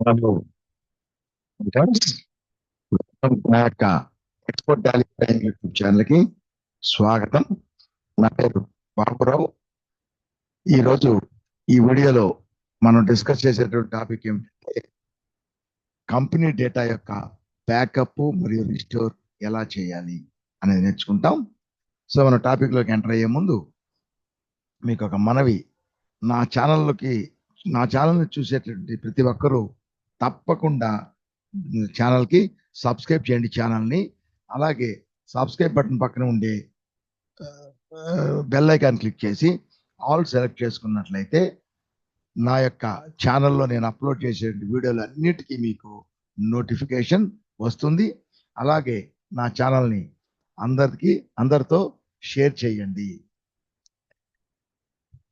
Hello friends, నా యొక్క export Tally YouTube ఛానల్కి స్వాగతం. నా పేరు బాబురావు. ఈరోజు ఈ వీడియోలో మనం డిస్కస్ చేసేటువంటి టాపిక్ ఏమిటంటే కంపెనీ డేటా యొక్క బ్యాకప్ మరియు రిస్టోర్ ఎలా చేయాలి అనేది నేర్చుకుంటాం. సో మన టాపిక్లోకి ఎంటర్ అయ్యే ముందు మీకు ఒక మనవి, నా ఛానల్ని చూసేటువంటి ప్రతి ఒక్కరూ తప్పకుండా ఛానల్కి సబ్స్క్రైబ్ చేయండి ఛానల్ని. అలాగే సబ్స్క్రైబ్ బటన్ పక్కన ఉండే బెల్ ఐకాన్ క్లిక్ చేసి ఆల్ సెలెక్ట్ చేసుకున్నట్లయితే నా యొక్క ఛానల్లో నేను అప్లోడ్ చేసే వీడియోలు అన్నిటికీ మీకు నోటిఫికేషన్ వస్తుంది. అలాగే నా ఛానల్ని అందరితో షేర్ చేయండి.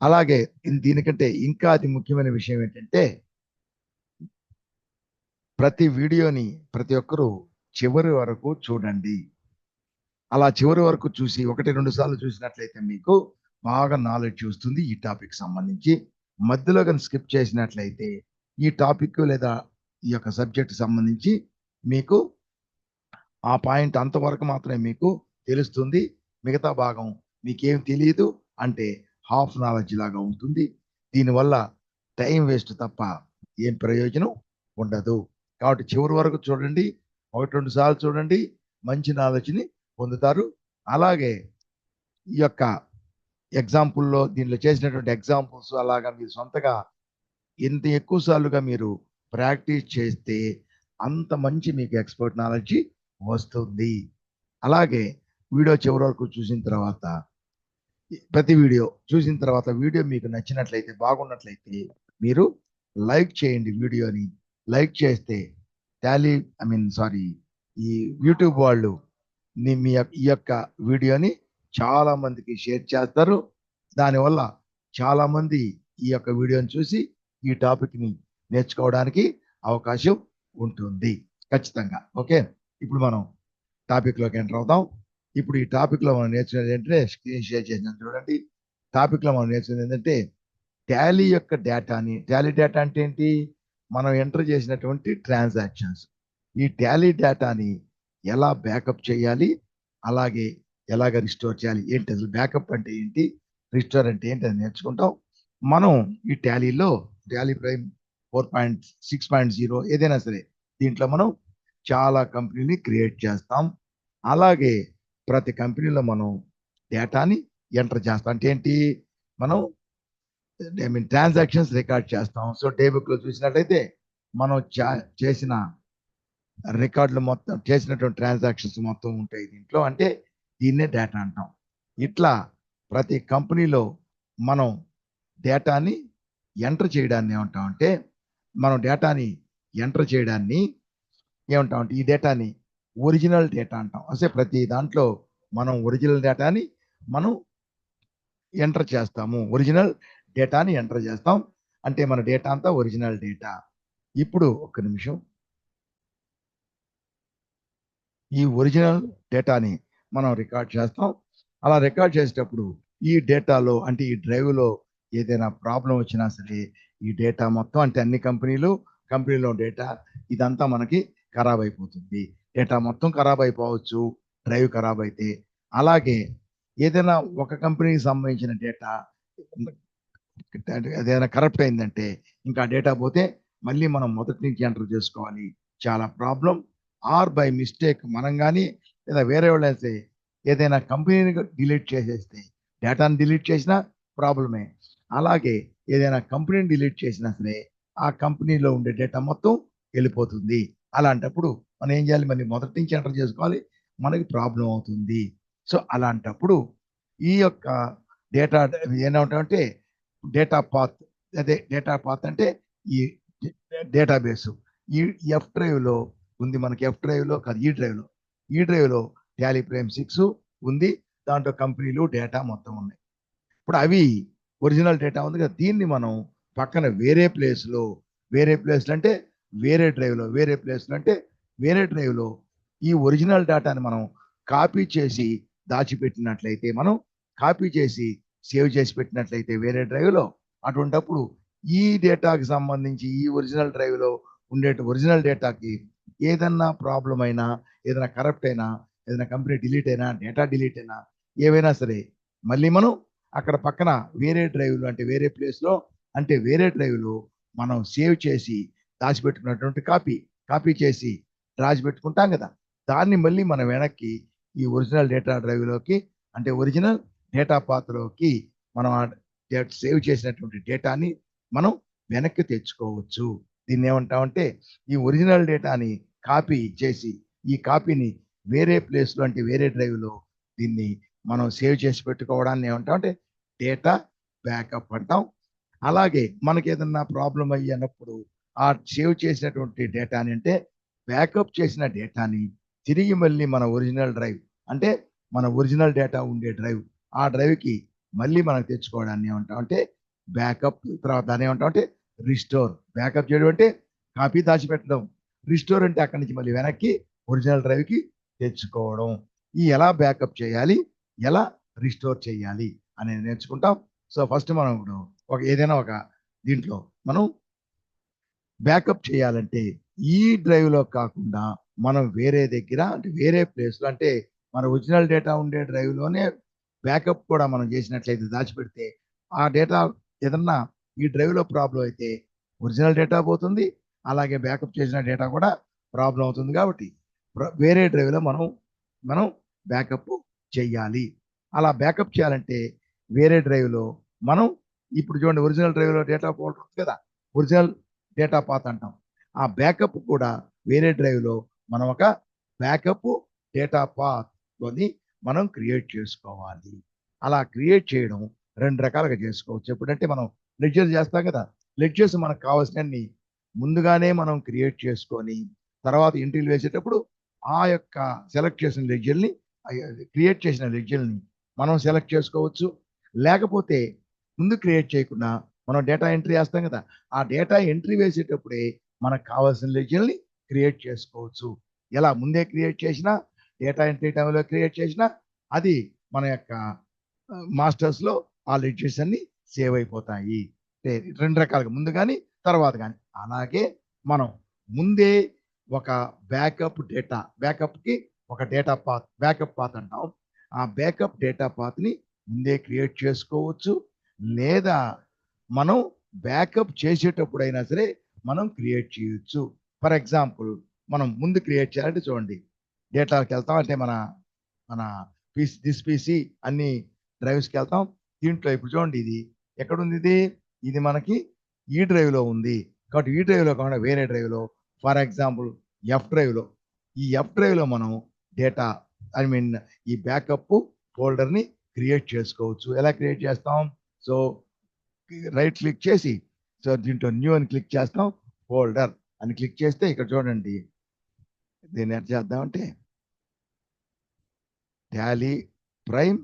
అలాగే దీనికంటే ఇంకా అతి ముఖ్యమైన విషయం ఏంటంటే ప్రతి వీడియోని ప్రతి ఒక్కరూ చివరి వరకు చూడండి. అలా చివరి వరకు చూసి 1-2 సార్లు చూసినట్లయితే మీకు బాగా నాలెడ్జ్ వస్తుంది ఈ టాపిక్ సంబంధించి. మధ్యలో కానీ స్కిప్ చేసినట్లయితే ఈ టాపిక్ లేదా ఈ యొక్క సబ్జెక్ట్ సంబంధించి మీకు ఆ పాయింట్ అంతవరకు మాత్రమే మీకు తెలుస్తుంది. మిగతా భాగం మీకేం తెలియదు, అంటే హాఫ్ నాలెడ్జ్ లాగా ఉంటుంది. దీనివల్ల టైం వేస్ట్ తప్ప ఏం ప్రయోజనం ఉండదు. కాబట్టి చివరి వరకు చూడండి, 1-2 సార్లు చూడండి, మంచి నాలెడ్జ్ని పొందుతారు. అలాగే ఈ యొక్క ఎగ్జాంపుల్లో దీనిలో చేసినటువంటి ఎగ్జాంపుల్స్ అలాగా మీరు సొంతగా ఎంత ఎక్కువ సార్లుగా మీరు ప్రాక్టీస్ చేస్తే అంత మంచి మీకు ఎక్స్పర్ట్ నాలెడ్జ్ వస్తుంది. అలాగే వీడియో చివరి వరకు చూసిన తర్వాత ప్రతి వీడియో చూసిన తర్వాత వీడియో మీకు నచ్చినట్లయితే, బాగున్నట్లయితే మీరు లైక్ చేయండి. వీడియోని లైక్ చేస్తే ఈ యూట్యూబ్ వాళ్ళు ఈ యొక్క వీడియోని చాలా మందికి షేర్ చేస్తారు. దానివల్ల చాలా మంది ఈ యొక్క వీడియోని చూసి ఈ టాపిక్ని నేర్చుకోవడానికి అవకాశం ఉంటుంది ఖచ్చితంగా. ఓకే, ఇప్పుడు మనం టాపిక్లోకి ఎంటర్ అవుతాం. ఇప్పుడు ఈ టాపిక్లో మనం నేర్చుకునేది ఏంటంటే, స్క్రీన్ షేర్ చేసిన చూడండి. టాపిక్లో మనం నేర్చుకునేది ఏంటంటే టాలీ యొక్క డేటాని, టాలీ డేటా అంటే ఏంటి, మనం ఎంటర్ చేసినటువంటి ట్రాన్సాక్షన్స్, ఈ టాలీ డేటాని ఎలా బ్యాకప్ చేయాలి, అలాగే ఎలాగ రిస్టోర్ చేయాలి, ఏంటి అసలు బ్యాకప్ అంటే ఏంటి, రిస్టోర్ అంటే ఏంటి అని నేర్చుకుంటాం. మనం ఈ టాలీలో టాలీ ప్రైమ్ 4.6.0 ఏదైనా సరే దీంట్లో మనం చాలా కంపెనీని క్రియేట్ చేస్తాం. అలాగే ప్రతి కంపెనీలో మనం డేటాని ఎంటర్ చేస్తాం. అంటే ఏంటి, మనం ట్రాన్సాక్షన్స్ రికార్డ్ చేస్తాం. సో డే బుక్ లో చూసినట్లయితే మనం చేసిన రికార్డులు మొత్తం, చేసినటువంటి ట్రాన్సాక్షన్స్ మొత్తం ఉంటాయి దీంట్లో, అంటే దీన్నే డేటా అంటాం. ఇట్లా ప్రతి కంపెనీలో మనం డేటాని ఎంటర్ చేయడాన్ని ఏమంటామంటే, మనం డేటాని ఎంటర్ చేయడాన్ని ఏమంటామంటే ఈ డేటాని ఒరిజినల్ డేటా అంటాం. అంటే ప్రతి దాంట్లో మనం ఒరిజినల్ డేటాని మనం ఎంటర్ చేస్తాము, ఒరిజినల్ డేటాని ఎంటర్ చేస్తాం. అంటే మన డేటా అంతా ఒరిజినల్ డేటా. ఇప్పుడు ఒక్క నిమిషం, ఈ ఒరిజినల్ డేటాని మనం రికార్డ్ చేస్తాం. అలా రికార్డ్ చేసేటప్పుడు ఈ డేటాలో, అంటే ఈ డ్రైవ్లో ఏదైనా ప్రాబ్లం వచ్చినా సరే ఈ డేటా మొత్తం, అంటే అన్ని కంపెనీలో డేటా ఇదంతా మనకి ఖరాబ్ అయిపోతుంది. డేటా మొత్తం ఖరాబ్ అయిపోవచ్చు డ్రైవ్ ఖరాబ్ అయితే. అలాగే ఏదైనా ఒక కంపెనీకి సంబంధించిన డేటా ఏదైనా కరప్ట్ అయిందంటే ఇంకా డేటా పోతే మళ్ళీ మనం మొదటి నుంచి ఎంటర్ చేసుకోవాలి, చాలా ప్రాబ్లం. ఆర్ బై మిస్టేక్ మనం కానీ లేదా వేరే వాళ్ళు అయితే ఏదైనా కంపెనీని డిలీట్ చేసేస్తే, డేటాను డిలీట్ చేసినా ప్రాబ్లమే. అలాగే ఏదైనా కంపెనీని డిలీట్ చేసినా సరే ఆ కంపెనీలో ఉండే డేటా మొత్తం వెళ్ళిపోతుంది. అలాంటప్పుడు మనం ఏం చేయాలి, మళ్ళీ మొదటి నుంచి ఎంటర్ చేసుకోవాలి, మనకి ప్రాబ్లం అవుతుంది. సో అలాంటప్పుడు ఈ యొక్క డేటా ఏమంటామంటే డేటా పాత్. అదే డేటా పాత్ అంటే ఈ డేటాబేస్. ఈ ఎఫ్ డ్రైవ్లో ఉంది మనకి, ఎఫ్ డ్రైవ్లో కాదు ఈ డ్రైవ్లో టాలీ ప్రైమ్ 6 ఉంది. దాంట్లో కంపెనీలు డేటా మొత్తం ఉన్నాయి. ఇప్పుడు అవి ఒరిజినల్ డేటా ఉంది కదా, దీన్ని మనం పక్కన వేరే ప్లేస్లో అంటే వేరే డ్రైవ్లో ఈ ఒరిజినల్ డేటాని మనం కాపీ చేసి దాచిపెట్టినట్లయితే, మనం కాపీ చేసి సేవ్ చేసి పెట్టినట్లయితే వేరే డ్రైవ్లో, అటువంటప్పుడు ఈ డేటాకి సంబంధించి ఈ ఒరిజినల్ డ్రైవ్లో ఉండే ఒరిజినల్ డేటాకి ఏదన్నా ప్రాబ్లం అయినా, ఏదైనా కరప్ట్ అయినా, ఏదైనా కంపెనీ డిలీట్ అయినా, డేటా డిలీట్ అయినా, ఏవైనా సరే మళ్ళీ మనం అక్కడ పక్కన వేరే డ్రైవ్లో అంటే వేరే ప్లేస్లో అంటే వేరే డ్రైవ్లో మనం సేవ్ చేసి దాచిపెట్టుకున్నటువంటి కాపీ చేసి రాసిపెట్టుకుంటాం కదా. దాన్ని మళ్ళీ మనం వెనక్కి ఈ ఒరిజినల్ డేటా డ్రైవ్లోకి అంటే ఒరిజినల్ డేటా పాత్రలోకి మనం సేవ్ చేసినటువంటి డేటాని మనం వెనక్కి తెచ్చుకోవచ్చు. దీన్ని ఏమంటామంటే ఈ ఒరిజినల్ డేటాని కాపీ చేసి ఈ కాపీని వేరే ప్లేస్లో అంటే వేరే డ్రైవ్లో దీన్ని మనం సేవ్ చేసి పెట్టుకోవడాన్ని ఏమంటామంటే డేటా బ్యాకప్ అంటాం. అలాగే మనకి ఏదన్నా ప్రాబ్లం అయ్యినప్పుడు ఆ సేవ్ చేసినటువంటి డేటాని అంటే బ్యాకప్ చేసిన డేటాని తిరిగి మళ్ళీ మన ఒరిజినల్ డ్రైవ్ అంటే మన ఒరిజినల్ డేటా ఉండే డ్రైవ్ ఆ డ్రైవ్కి మళ్ళీ మనం తెచ్చుకోవడాన్ని ఏమంటామంటే బ్యాకప్. తర్వాత దాన్ని ఏమంటామంటే రిస్టోర్. బ్యాకప్ చేయడం అంటే కాపీ దాచిపెట్టడం, రిస్టోర్ అంటే అక్కడి నుంచి మళ్ళీ వెనక్కి ఒరిజినల్ డ్రైవ్కి తెచ్చుకోవడం. ఈ ఎలా బ్యాకప్ చేయాలి, ఎలా రిస్టోర్ చేయాలి అనేది నేర్చుకుంటాం. సో ఫస్ట్ మనం ఇప్పుడు ఏదైనా ఒక దీంట్లో మనం బ్యాకప్ చేయాలంటే ఈ డ్రైవ్లో కాకుండా మనం వేరే దగ్గర అంటే వేరే ప్లేస్లో అంటే మన ఒరిజినల్ డేటా ఉండే డ్రైవ్లోనే బ్యాకప్ కూడా మనం చేసినట్లయితే దాచిపెడితే ఆ డేటా ఏదన్నా ఈ డ్రైవ్లో ప్రాబ్లం అయితే ఒరిజినల్ డేటా పోతుంది, అలాగే బ్యాకప్ చేసిన డేటా కూడా ప్రాబ్లం అవుతుంది. కాబట్టి వేరే డ్రైవ్లో మనం బ్యాకప్ చెయ్యాలి. అలా బ్యాకప్ చేయాలంటే వేరే డ్రైవ్లో మనం ఇప్పుడు చూడండి ఒరిజినల్ డ్రైవ్లో డేటా ఫోల్డర్ ఉంది కదా, ఒరిజినల్ డేటా పాత్ అంటాం. ఆ బ్యాకప్ కూడా వేరే డ్రైవ్లో మనం ఒక బ్యాకప్ డేటా పాత్ని మనం క్రియేట్ చేసుకోవాలి. అలా క్రియేట్ చేయడం రెండు రకాలుగా చేసుకోవచ్చు. ఎప్పుడంటే మనం లెడ్జర్ చేస్తాం కదా, లెడ్జర్స్ మనకు కావాల్సినన్ని ముందుగానే మనం క్రియేట్ చేసుకొని తర్వాత ఎంట్రీలు వేసేటప్పుడు ఆ యొక్క సెలెక్ట్ చేసిన లెడ్జర్ని క్రియేట్ చేసిన లెడ్జర్ని మనం సెలెక్ట్ చేసుకోవచ్చు. లేకపోతే ముందు క్రియేట్ చేయకుండా మనం డేటా ఎంట్రీ వేస్తాం కదా, ఆ డేటా ఎంట్రీ వేసేటప్పుడే మనకు కావాల్సిన లెడ్జర్ని క్రియేట్ చేసుకోవచ్చు. ఎలా ముందే క్రియేట్ చేసినా డేటా ఎంట్రీ టైంలో క్రియేట్ చేసినా అది మన యొక్క మాస్టర్స్లో ఆ లెడ్జర్స్ అన్ని సేవ్ అయిపోతాయి. రెండు రకాలుగా ముందు కానీ తర్వాత కానీ. అలాగే మనం ముందే ఒక బ్యాకప్ డేటా బ్యాకప్కి ఒక డేటా పాత్ బ్యాకప్ పాత్ అంటాం. ఆ బ్యాకప్ డేటా పాత్ని ముందే క్రియేట్ చేసుకోవచ్చు, లేదా మనం బ్యాకప్ చేసేటప్పుడైనా సరే మనం క్రియేట్ చేయొచ్చు. ఫర్ ఎగ్జాంపుల్ మనం ముందు క్రియేట్ చేయాలంటే చూడండి డేటాకి వెళ్తాం అంటే మన మన దిస్ పీసీ అన్ని డ్రైవ్స్కి వెళ్తాం. దీంట్లో ఇప్పుడు చూడండి ఇది ఎక్కడుంది, ఇది మనకి ఈ డ్రైవ్లో ఉంది. కాబట్టి ఈ డ్రైవ్లో కాకుండా వేరే డ్రైవ్లో ఫర్ ఎగ్జాంపుల్ ఎఫ్ డ్రైవ్లో ఈ ఎఫ్ డ్రైవ్లో మనం డేటా ఈ బ్యాకప్ ఫోల్డర్ని క్రియేట్ చేసుకోవచ్చు. ఎలా క్రియేట్ చేస్తాం, సో రైట్ క్లిక్ చేసి సో దీంట్లో న్యూ అని క్లిక్ చేస్తాం, ఫోల్డర్ అని క్లిక్ చేస్తే ఇక్కడ చూడండి దీన్ని ఎట్ చేద్దామంటే టాలీ ప్రైమ్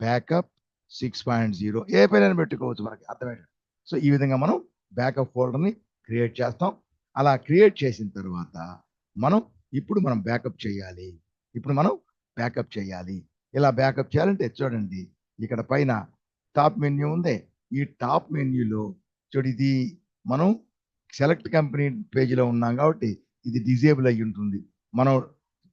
బ్యాకప్ 6.0 ఏ పేరైనా పెట్టుకోవచ్చు మనకి అర్థమయ్యేది. సో ఈ విధంగా మనం బ్యాకప్ ఫోల్డర్ని క్రియేట్ చేస్తాం. అలా క్రియేట్ చేసిన తర్వాత ఇప్పుడు మనం బ్యాకప్ చేయాలి. ఇలా బ్యాకప్ చేయాలంటే చూడండి ఇక్కడ పైన టాప్ మెన్యూ ఉంది. ఈ టాప్ మెన్యూలో చూడు ఇది మనం సెలెక్ట్ కంపెనీ పేజీలో ఉన్నాం కాబట్టి ఇది డిజేబుల్ అయ్యి ఉంటుంది. మనం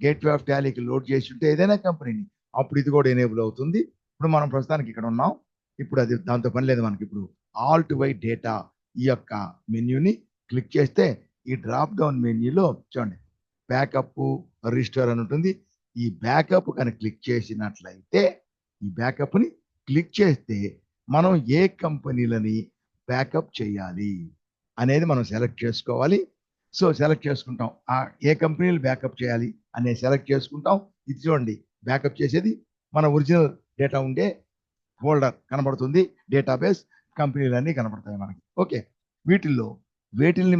గేట్వే ఆఫ్ టాలీకి లోడ్ చేసి ఉంటే ఏదైనా కంపెనీని అప్పుడు ఇది కూడా ఎనేబుల్ అవుతుంది. ఇప్పుడు మనం ప్రస్తుతానికి ఇక్కడ ఉన్నాం. ఇప్పుడు అది దాంతో పని లేదు మనకి. ఇప్పుడు ఆల్ట్ వై డేటా ఈ యొక్క మెన్యూని క్లిక్ చేస్తే ఈ డ్రాప్ డౌన్ మెన్యూలో చూడండి బ్యాకప్ రిస్టోర్ అని ఉంటుంది. ఈ బ్యాకప్ కనుక క్లిక్ చేసినట్లయితే ఈ బ్యాకప్ని క్లిక్ చేస్తే మనం ఏ కంపెనీలని బ్యాకప్ చేయాలి అనేది మనం సెలెక్ట్ చేసుకోవాలి. సో సెలెక్ట్ చేసుకుంటాం ఏ కంపెనీలు బ్యాకప్ చేయాలి అనేది సెలెక్ట్ చేసుకుంటాం. ఇది చూడండి బ్యాకప్ చేసేది మన ఒరిజినల్ డేటా ఉండే ఫోల్డర్ కనబడుతుంది, డేటాబేస్ కంపెనీలన్నీ కనబడతాయి మనకి. ఓకే, వీటిల్ని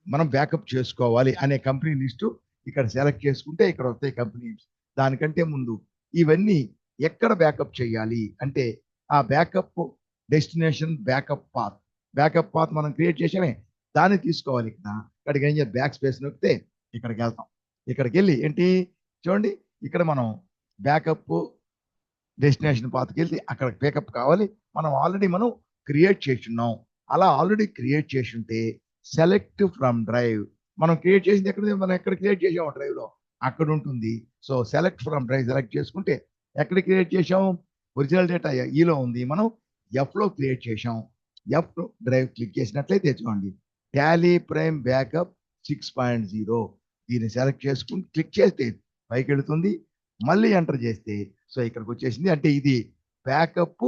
మనం బ్యాకప్ చేసుకోవాలి అనే కంపెనీ లిస్టు ఇక్కడ సెలెక్ట్ చేసుకుంటే ఇక్కడ వస్తాయి కంపెనీస్. దానికంటే ముందు ఇవన్నీ ఎక్కడ బ్యాకప్ చేయాలి అంటే ఆ బ్యాకప్ డెస్టినేషన్ బ్యాకప్ పాత్ మనం క్రియేట్ చేసామే దాన్ని తీసుకోవాలి. ఇక్కడికి ఏం చేయాలి, బ్యాక్ స్పేస్ నొక్కితే ఇక్కడికి వెళ్తాం. ఇక్కడికి వెళ్ళి ఏంటి చూడండి ఇక్కడ మనం బ్యాకప్ డెస్టినేషన్ పాత్కి వెళ్తే అక్కడ బ్యాకప్ కావాలి. మనం ఆల్రెడీ క్రియేట్ చేసి ఉన్నాం. అలా ఆల్రెడీ క్రియేట్ చేసి ఉంటే సెలెక్ట్ ఫ్రమ్ డ్రైవ్. మనం క్రియేట్ చేసింది ఎక్కడ ఉంది? మనం ఎక్కడ క్రియేట్ చేసాం డ్రైవ్ లో అక్కడ ఉంటుంది. So select from drive select చేసుకుంటే ఎక్కడ క్రియేట్ చేసాం? ఒరిజినల్ డేటా ఈలో ఉంది, మనం ఎఫ్ లో క్రియేట్ చేసాం. ఎఫ్ డ్రైవ్ క్లిక్ చేసినట్లయితే చూడండి టాలీ ప్రైమ్ బ్యాకప్ 6.0 దీన్ని సెలెక్ట్ చేసుకుని క్లిక్ చేస్తే పైకి వెళుతుంది. మళ్ళీ ఎంటర్ చేస్తే సో ఇక్కడికి వచ్చేసింది. అంటే ఇది బ్యాకప్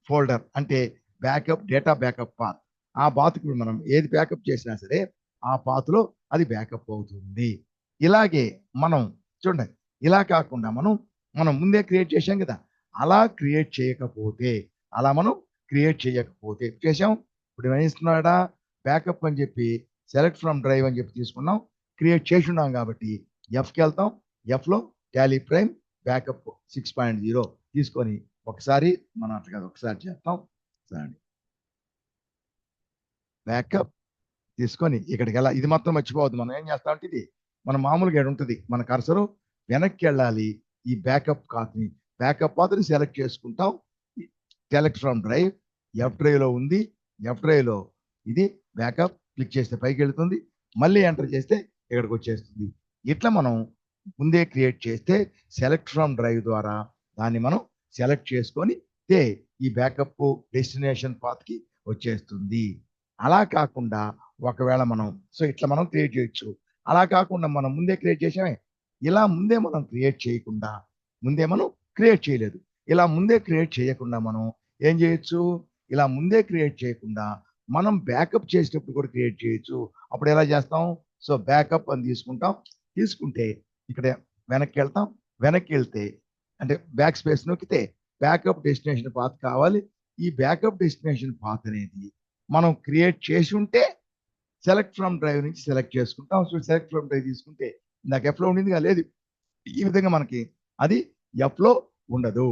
ఫోల్డర్, అంటే బ్యాకప్ డేటా బ్యాకప్ పాత్. ఆ పాత్కి మనం ఏది బ్యాకప్ చేసినా సరే ఆ పాత్లో అది బ్యాకప్ అవుతుంది. ఇలాగే మనం చూడండి, ఇలా కాకుండా మనం ముందే క్రియేట్ చేసాం కదా, అలా క్రియేట్ చేయకపోతే మనం క్రియేట్ చేయకపోతే చేసాం. ఇప్పుడు ఏమిస్తున్నాడా బ్యాకప్ అని చెప్పి సెలెక్ట్ ఫ్రమ్ డ్రైవ్ అని చెప్పి తీసుకున్నాం, క్రియేట్ చేసి ఉన్నాం కాబట్టి ఎఫ్కి వెళ్తాం. ఎఫ్లో టాలీ ప్రైమ్ బ్యాకప్ 6.0 తీసుకొని ఒకసారి మనం అట్లా కాదు ఒకసారి చేస్తాం. సరే బ్యాకప్ తీసుకొని ఇక్కడికి వెళ్ళాలి. ఇది మొత్తం మర్చిపోవద్దు. మనం ఏం చేస్తామంటే ఇది మన మామూలుగా ఇక్కడ ఉంటుంది, మన కర్సరు వెనక్కి వెళ్ళాలి. ఈ బ్యాకప్ పాత్ని సెలెక్ట్ చేసుకుంటాం. Select from drive F drive లో ఉంది. ఎఫ్ డ్రైవ్ లో ఇది బ్యాకప్ క్లిక్ చేస్తే పైకి వెళ్తుంది, మళ్ళీ ఎంటర్ చేస్తే ఇక్కడికి వచ్చేస్తుంది. ఇట్లా మనం ముందే క్రియేట్ చేస్తే సెలెక్ట్ ఫ్రమ్ డ్రైవ్ ద్వారా దాన్ని మనం సెలెక్ట్ చేసుకొని ఈ బ్యాకప్ డెస్టినేషన్ పాత్ కి వచ్చేస్తుంది. అలా కాకుండా ఒకవేళ మనం ఇట్లా మనం క్రియేట్ చేయొచ్చు. అలా కాకుండా మనం ముందే క్రియేట్ చేసామే, ఇలా ముందే మనం క్రియేట్ చేయకుండా ముందే మనం క్రియేట్ చేయలేదు. ఇలా ముందే క్రియేట్ చేయకుండా మనం ఏం చేయొచ్చు? ఇలా ముందే క్రియేట్ చేయకుండా మనం బ్యాకప్ చేసేటప్పుడు కూడా క్రియేట్ చేయొచ్చు. అప్పుడు ఎలా చేస్తాం? సో బ్యాకప్ అని తీసుకుంటాం. తీసుకుంటే ఇక్కడ వెనక్కి వెళ్తాం. వెనక్కి వెళ్తే అంటే బ్యాక్ స్పేస్ నొక్కితే బ్యాకప్ డెస్టినేషన్ పాత్ కావాలి. ఈ బ్యాకప్ డెస్టినేషన్ పాత్ అనేది మనం క్రియేట్ చేసి ఉంటే సెలెక్ట్ ఫ్రమ్ డ్రైవ్ నుంచి సెలెక్ట్ చేసుకుంటాం. సో సెలెక్ట్ ఫ్రమ్ డ్రైవ్ తీసుకుంటే నాకు ఎఫ్లో ఉండింది లేదు, ఈ విధంగా మనకి అది ఎఫ్లో ఉండదు.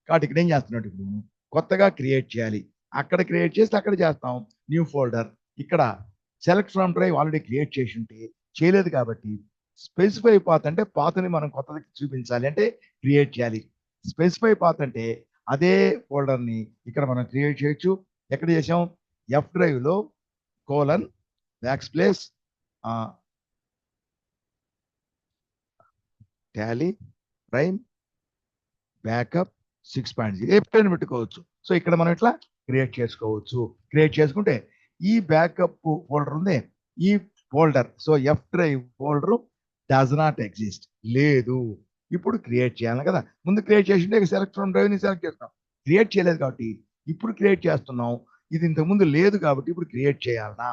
కాబట్టి ఇక్కడ ఏం చేస్తున్నాడు, ఇప్పుడు కొత్తగా క్రియేట్ చేయాలి. అక్కడ క్రియేట్ చేస్తే అక్కడ చేస్తాం న్యూ ఫోల్డర్. ఇక్కడ select from drive already create చేసి ఉంటే చేయలేదు కాబట్టి స్పెసిఫై పాత్ అంటే పాత్ని మనం కొత్తది చూపించాలి అంటే క్రియేట్ చేయాలి. స్పెసిఫై పాత్ అంటే అదే ఫోల్డర్ని ఇక్కడ మనం క్రియేట్ చేయొచ్చు. ఎక్కడ చేసాం? ఎఫ్ డ్రైవ్ లో colon back space Tally prime backup 6.0 ఏ పేరు పెట్టుకోవచ్చు. సో ఇక్కడ మనం ఇట్లా క్రియేట్ చేసుకోవచ్చు. క్రియేట్ చేసుకుంటే ఈ బ్యాకప్ ఫోల్డర్ ఉంది, ఈ folder so F drive folder does not exist, లేదు. ఇప్పుడు క్రియేట్ చేయాలి కదా, ముందు క్రియేట్ చేసింటే సెలెక్ట్ ఫ్రమ్ డ్రైవ్ ని సెలెక్ట్ చేస్తాం. క్రియేట్ చేయలేదు కాబట్టి ఇప్పుడు క్రియేట్ చేస్తున్నాం. ఇది ఇంతకుముందు లేదు కాబట్టి ఇప్పుడు క్రియేట్ చేయాలనా?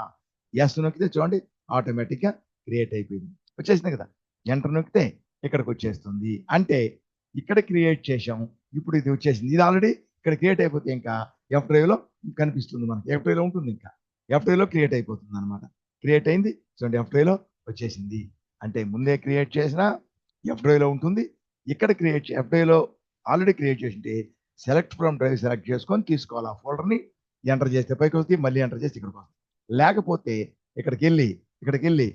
ఎస్ నొక్కితే చూడండి ఆటోమేటిక్ గా క్రియేట్ అయిపోయింది, వచ్చేసింది కదా. ఎంటర్ నొక్కితే ఇక్కడికి వచ్చేస్తుంది. అంటే ఇక్కడ క్రియేట్ చేసాం, ఇప్పుడు ఇది వచ్చేసింది. ఇది ఆల్రెడీ ఇక్కడ క్రియేట్ అయిపోతే ఇంకా ఎఫ్ డ్రైవ్ లో కనిపిస్తుంది మనకి, ఎఫ్ డ్రైవ్ లో ఉంటుంది, ఇంకా ఎఫ్ డ్రైవ్ లో క్రియేట్ అయిపోతుంది అనమాట. క్రియేట్ అయింది చూడండి, ఎఫ్ డ్రైవ్ లో వచ్చేసింది. అంటే ముందే క్రియేట్ చేసిన ఎఫ్ డ్రైవ్ లో ఉంటుంది. ఇక్కడ క్రియేట్ ఎఫ్ డ్రైవ్ లో ఆల్రెడీ క్రియేట్ చేసింటే సెలెక్ట్ ఫ్రమ్ డ్రైవ్ సెలెక్ట్ చేసుకొని తీసుకోవాలి ఆ ఫోల్డర్ ని. ఎంటర్ చేస్తే పైకి వస్తుంది, మళ్ళీ ఎంటర్ చేస్తే ఇక్కడికి వస్తుంది. లేకపోతే ఇక్కడికి వెళ్ళి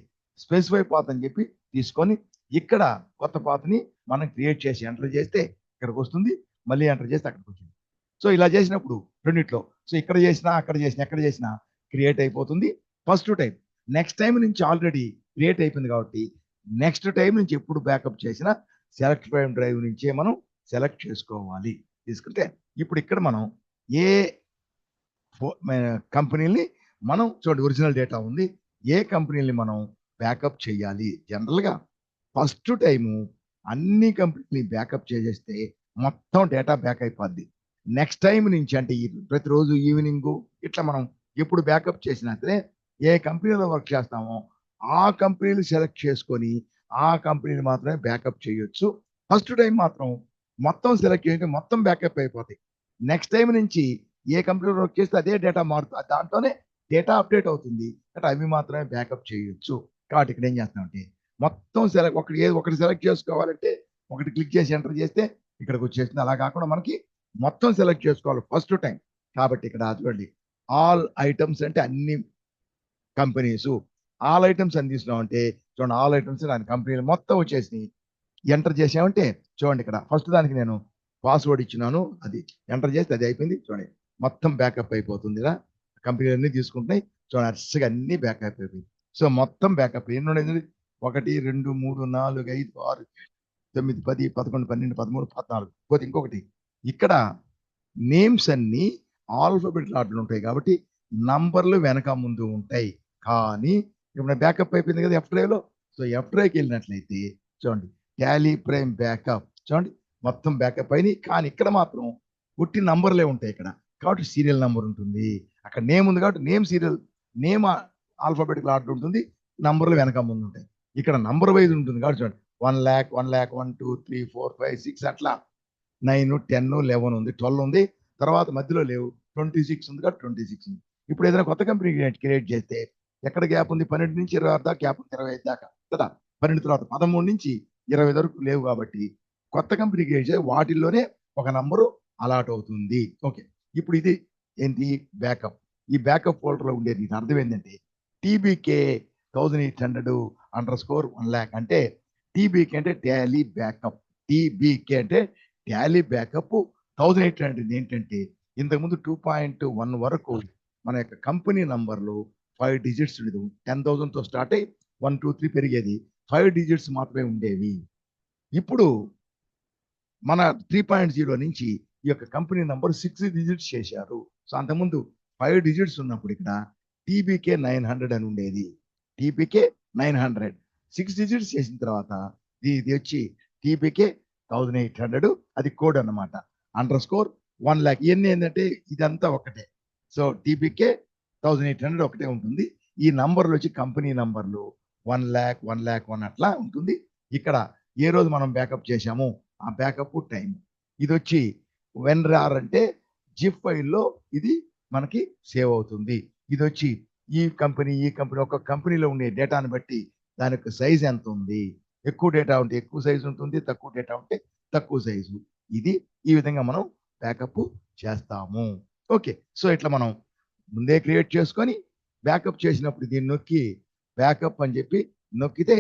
స్పెసిఫై పాత్ అని చెప్పి తీసుకొని ఇక్కడ కొత్త పాత్ని మనం క్రియేట్ చేసి ఎంటర్ చేస్తే ఇక్కడికి వస్తుంది, మళ్ళీ ఎంటర్ చేస్తే అక్కడికి వచ్చింది. సో ఇలా చేసినప్పుడు రెండిట్లో సో ఇక్కడ చేసినా అక్కడ చేసినా ఎక్కడ చేసినా క్రియేట్ అయిపోతుంది ఫస్ట్ టైం. నెక్స్ట్ టైం నుంచి ఆల్రెడీ క్రియేట్ అయిపోయింది కాబట్టి నెక్స్ట్ టైం నుంచి ఎప్పుడు బ్యాకప్ చేసినా సెలెక్ట్ ఫ్రమ్ డ్రైవ్ నుంచే మనం సెలెక్ట్ చేసుకోవాలి. తీసుకుంటే ఇప్పుడు ఇక్కడ మనం ఏ కంపెనీని మనం చూడండి ఒరిజినల్ డేటా ఉంది, ఏ కంపెనీని మనం బ్యాకప్ చేయాలి. జనరల్గా ఫస్ట్ టైము అన్ని కంపెనీని బ్యాకప్ చేసేస్తే మొత్తం డేటా బ్యాక్ అయిపోద్ది. నెక్స్ట్ టైం నుంచి అంటే ప్రతిరోజు ఈవినింగ్ ఇట్లా మనం ఎప్పుడు బ్యాకప్ చేసినా సరే ఏ కంపెనీలో వర్క్ చేస్తామో ఆ కంపెనీలు సెలెక్ట్ చేసుకొని ఆ కంపెనీని మాత్రమే బ్యాకప్ చేయొచ్చు. ఫస్ట్ టైం మాత్రం మొత్తం సెలెక్ట్ చేయండి, మొత్తం బ్యాకప్ అయిపోతాయి. నెక్స్ట్ టైం నుంచి ఏ కంపెనీలో వర్క్ చేస్తే అదే డేటా మారుతుంది, దాంట్లోనే డేటా అప్డేట్ అవుతుంది, అంటే అవి మాత్రమే బ్యాకప్ చేయొచ్చు. కాబట్టి ఇక్కడ ఏం చేస్తామంటే మొత్తం ఒకటి సెలెక్ట్ చేసుకోవాలంటే ఒకటి క్లిక్ చేసి ఎంటర్ చేస్తే ఇక్కడికి వచ్చేస్తుంది. అలా కాకుండా మనకి మొత్తం సెలెక్ట్ చేసుకోవాలి ఫస్ట్ టైం. కాబట్టి ఇక్కడ చూడండి ఆల్ ఐటమ్స్ అంటే అన్ని కంపెనీస్, ఆల్ ఐటమ్స్ అని తీసుకున్నామంటే చూడండి ఆల్ ఐటమ్స్ దాని కంపెనీలు మొత్తం వచ్చేసి ఎంటర్ చేసామంటే చూడండి ఇక్కడ ఫస్ట్ దానికి నేను పాస్వర్డ్ ఇచ్చినాను, అది ఎంటర్ చేస్తే అది అయిపోయింది. చూడండి మొత్తం బ్యాకప్ అయిపోతుంది, ఇలా కంపెనీలు అన్ని తీసుకుంటున్నాయి. చూడండి వరుసగా అన్ని బ్యాకప్ అయిపోయింది. సో మొత్తం బ్యాకప్ ఎన్ని ఉండేది? 1 2 3 4 5 6 9 10 11 12 13 14. పోతే ఇంకొకటి ఇక్కడ నేమ్స్ అన్ని ఆల్ఫాబెట్ ఆర్డర్ ఉంటాయి కాబట్టి నంబర్లు వెనక ముందు ఉంటాయి. కానీ ఇప్పుడు బ్యాకప్ అయిపోయింది కదా ఎఫ్ డ్రైవ్లో. సో ఎఫ్ డ్రైవ్కి వెళ్ళినట్లయితే చూడండి టాలీ ప్రైమ్ బ్యాకప్ చూడండి మొత్తం బ్యాకప్ అయినాయి. కానీ ఇక్కడ మాత్రం పుట్టి నంబర్లే ఉంటాయి ఇక్కడ కాబట్టి సీరియల్ నంబర్ ఉంటుంది. అక్కడ నేమ్ ఉంది కాబట్టి name serial name alphabetical order ఉంటుంది, నంబర్లు వెనక ముందు ఉంటాయి. ఇక్కడ నంబర్ వైజ్ ఉంటుంది కాబట్టి చూడండి 1 lakh 1 lakh 1 2 3 4 5 6 అట్లా 9 10 11 ఉంది 12 ఉంది. తర్వాత మధ్యలో లేవు 26 ఉంది కాబట్టి 26 ఉంది. ఇప్పుడు ఏదైనా కొత్త కంపెనీ క్రియేట్ చేస్తే ఎక్కడ గ్యాప్ ఉంది? 12 నుంచి 26 దాకా గ్యాప్ ఉంది, 25 దాకా కదా. 12 తర్వాత 13 నుంచి 20 వరకు లేవు కాబట్టి కొత్త కంపెనీ క్రియేట్ చేస్తే వాటిల్లోనే ఒక నంబరు అలాట్ అవుతుంది. ఓకే, ఇప్పుడు ఇది ఏంటి? బ్యాకప్. ఈ బ్యాకప్ ఫోల్డర్లో ఉండేది దీని అర్థం ఏంటంటే టీబీకే 1800_1 lakh అంటే టీబీకే అంటే టాలీ బ్యాకప్. టీబీకే అంటే టాలీ బ్యాకప్ 1800 ఏంటంటే ఇంతకుముందు 2.1 వరకు మన యొక్క కంపెనీ నంబర్లు 5 డిజిట్స్ ఉండేది. 10,000తో స్టార్ట్ అయ్యి 1 2 3 పెరిగేది. 5 డిజిట్స్ మాత్రమే ఉండేవి. ఇప్పుడు మన 3.0 నుంచి ఈ యొక్క కంపెనీ నంబర్ 6 డిజిట్స్ చేశారు. సో అంతకుముందు 5 డిజిట్స్ ఉన్నప్పుడు ఇక్కడ టీబీకే 900 అని ఉండేది. టీబీకే 900 6 డిజిట్స్ చేసిన తర్వాత ఇది వచ్చి టీబీకే 1800 అది కోడ్ అన్నమాట. _1 lakh ఇవన్నీ ఏంటంటే ఇదంతా ఒకటే. సో టీబీకే 1800 ఒకటే ఉంటుంది. ఈ నంబర్లు వచ్చి కంపెనీ నంబర్లు 1 lakh 1 lakh 1 అట్లా ఉంటుంది. ఇక్కడ ఏ రోజు మనం బ్యాకప్ చేశాము ఆ బ్యాకప్ టైం. ఇది వచ్చి వెన్ రార్ అంటే జిప్ ఫైల్లో ఇది మనకి సేవ్ అవుతుంది. ఇది వచ్చి ఈ కంపెనీ ఒక కంపెనీలో ఉండే డేటాను బట్టి దాని యొక్క సైజ్ ఎంత ఉంది. ఎక్కువ డేటా ఉంటే ఎక్కువ సైజు ఉంటుంది, తక్కువ డేటా ఉంటే తక్కువ సైజు. ఇది ఈ విధంగా మనం బ్యాకప్ చేస్తాము. ఓకే, సో ఇట్లా మనం ముందే క్రియేట్ చేసుకొని బ్యాకప్ చేసినప్పుడు దీన్ని నొక్కి బ్యాకప్ అని చెప్పి నొక్కితే